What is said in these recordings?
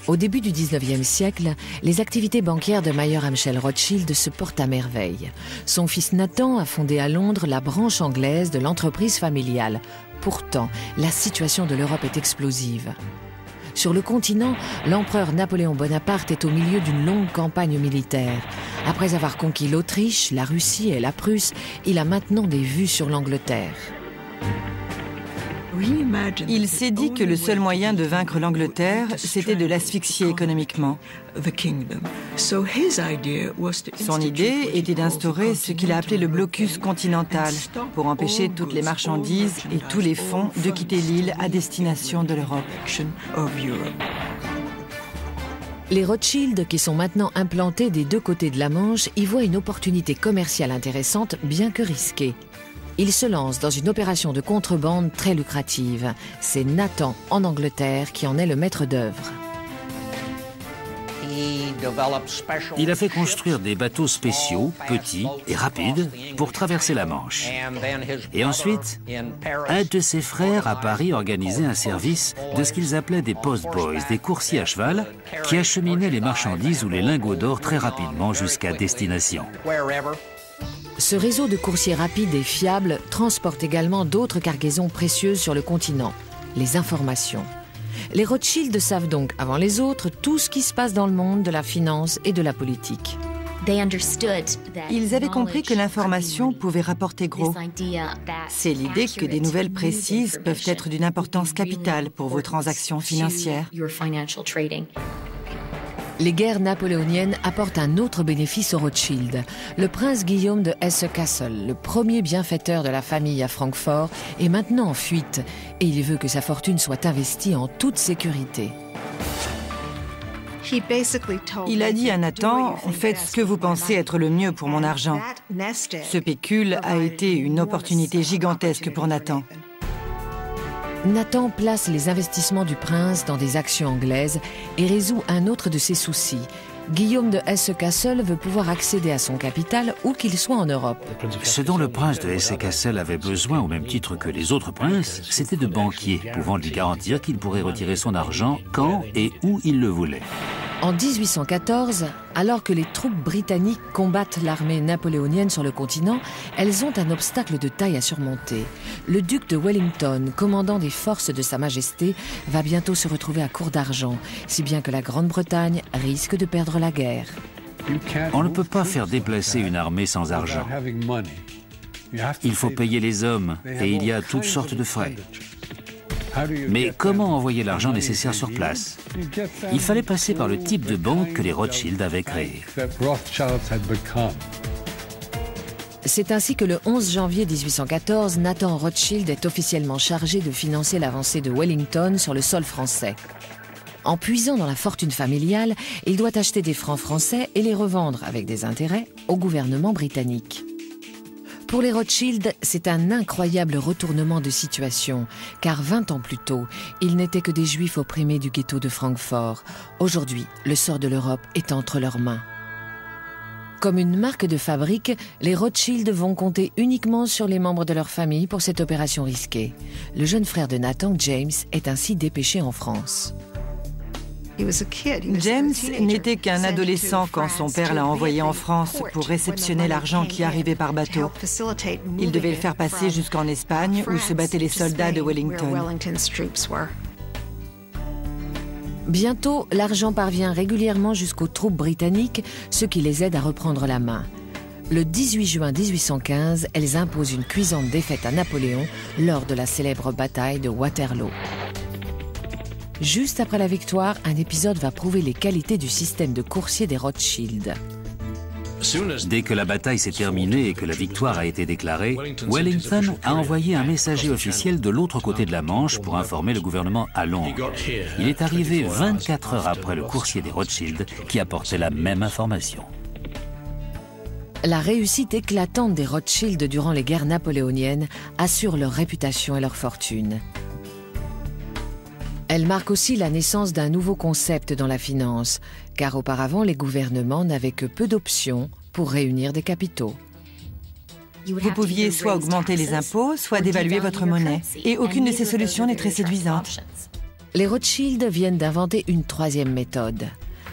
Au début du 19e siècle, les activités bancaires de Mayer Amschel Rothschild se portent à merveille. Son fils Nathan a fondé à Londres la branche anglaise de l'entreprise familiale. Pourtant, la situation de l'Europe est explosive. Sur le continent, l'empereur Napoléon Bonaparte est au milieu d'une longue campagne militaire. Après avoir conquis l'Autriche, la Russie et la Prusse, il a maintenant des vues sur l'Angleterre. Il s'est dit que le seul moyen de vaincre l'Angleterre, c'était de l'asphyxier économiquement. Son idée était d'instaurer ce qu'il a appelé le blocus continental, pour empêcher toutes les marchandises et tous les fonds de quitter l'île à destination de l'Europe. Les Rothschild, qui sont maintenant implantés des deux côtés de la Manche, y voient une opportunité commerciale intéressante, bien que risquée. Ils se lancent dans une opération de contrebande très lucrative. C'est Nathan, en Angleterre, qui en est le maître d'œuvre. Il a fait construire des bateaux spéciaux, petits et rapides, pour traverser la Manche. Et ensuite, un de ses frères à Paris organisait un service de ce qu'ils appelaient des post-boys, des coursiers à cheval, qui acheminaient les marchandises ou les lingots d'or très rapidement jusqu'à destination. Ce réseau de coursiers rapides et fiables transporte également d'autres cargaisons précieuses sur le continent, les informations. Les Rothschild savent donc, avant les autres, tout ce qui se passe dans le monde de la finance et de la politique. Ils avaient compris que l'information pouvait rapporter gros. C'est l'idée que des nouvelles précises peuvent être d'une importance capitale pour vos transactions financières. Les guerres napoléoniennes apportent un autre bénéfice aux Rothschild. Le prince Guillaume de Hesse-Kassel, le premier bienfaiteur de la famille à Francfort, est maintenant en fuite et il veut que sa fortune soit investie en toute sécurité. Il a dit à Nathan, « Faites ce que vous pensez être le mieux pour mon argent ». Ce pécule a été une opportunité gigantesque pour Nathan. Nathan place les investissements du prince dans des actions anglaises et résout un autre de ses soucis. Guillaume de Hesse-Kassel veut pouvoir accéder à son capital où qu'il soit en Europe. Ce dont le prince de Hesse-Kassel avait besoin, au même titre que les autres princes, c'était de banquiers pouvant lui garantir qu'il pourrait retirer son argent quand et où il le voulait. En 1814, alors que les troupes britanniques combattent l'armée napoléonienne sur le continent, elles ont un obstacle de taille à surmonter. Le duc de Wellington, commandant des forces de Sa Majesté, va bientôt se retrouver à court d'argent, si bien que la Grande-Bretagne risque de perdre la guerre. On ne peut pas faire déplacer une armée sans argent. Il faut payer les hommes et il y a toutes sortes de frais. Mais comment envoyer l'argent nécessaire sur place? Il fallait passer par le type de banque que les Rothschild avaient créé. C'est ainsi que le 11 janvier 1814, Nathan Rothschild est officiellement chargé de financer l'avancée de Wellington sur le sol français. En puisant dans la fortune familiale, il doit acheter des francs français et les revendre avec des intérêts au gouvernement britannique. Pour les Rothschild, c'est un incroyable retournement de situation, car 20 ans plus tôt, ils n'étaient que des Juifs opprimés du ghetto de Francfort. Aujourd'hui, le sort de l'Europe est entre leurs mains. Comme une marque de fabrique, les Rothschild vont compter uniquement sur les membres de leur famille pour cette opération risquée. Le jeune frère de Nathan, James, est ainsi dépêché en France. James n'était qu'un adolescent quand son père l'a envoyé en France pour réceptionner l'argent qui arrivait par bateau. Il devait le faire passer jusqu'en Espagne où se battaient les soldats de Wellington. Bientôt, l'argent parvient régulièrement jusqu'aux troupes britanniques, ce qui les aide à reprendre la main. Le 18 juin 1815, elles imposent une cuisante défaite à Napoléon lors de la célèbre bataille de Waterloo. Juste après la victoire, un épisode va prouver les qualités du système de coursier des Rothschild. Dès que la bataille s'est terminée et que la victoire a été déclarée, Wellington a envoyé un messager officiel de l'autre côté de la Manche pour informer le gouvernement à Londres. Il est arrivé 24 heures après le coursier des Rothschild qui apportait la même information. La réussite éclatante des Rothschild durant les guerres napoléoniennes assure leur réputation et leur fortune. Elle marque aussi la naissance d'un nouveau concept dans la finance, car auparavant les gouvernements n'avaient que peu d'options pour réunir des capitaux. Vous pouviez soit augmenter les impôts, soit dévaluer votre monnaie. Et aucune de ces solutions n'est très séduisante. Les Rothschild viennent d'inventer une troisième méthode.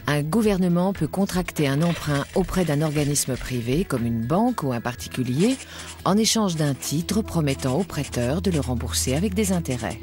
Un gouvernement peut contracter un emprunt auprès d'un organisme privé, comme une banque ou un particulier, en échange d'un titre promettant au prêteur de le rembourser avec des intérêts.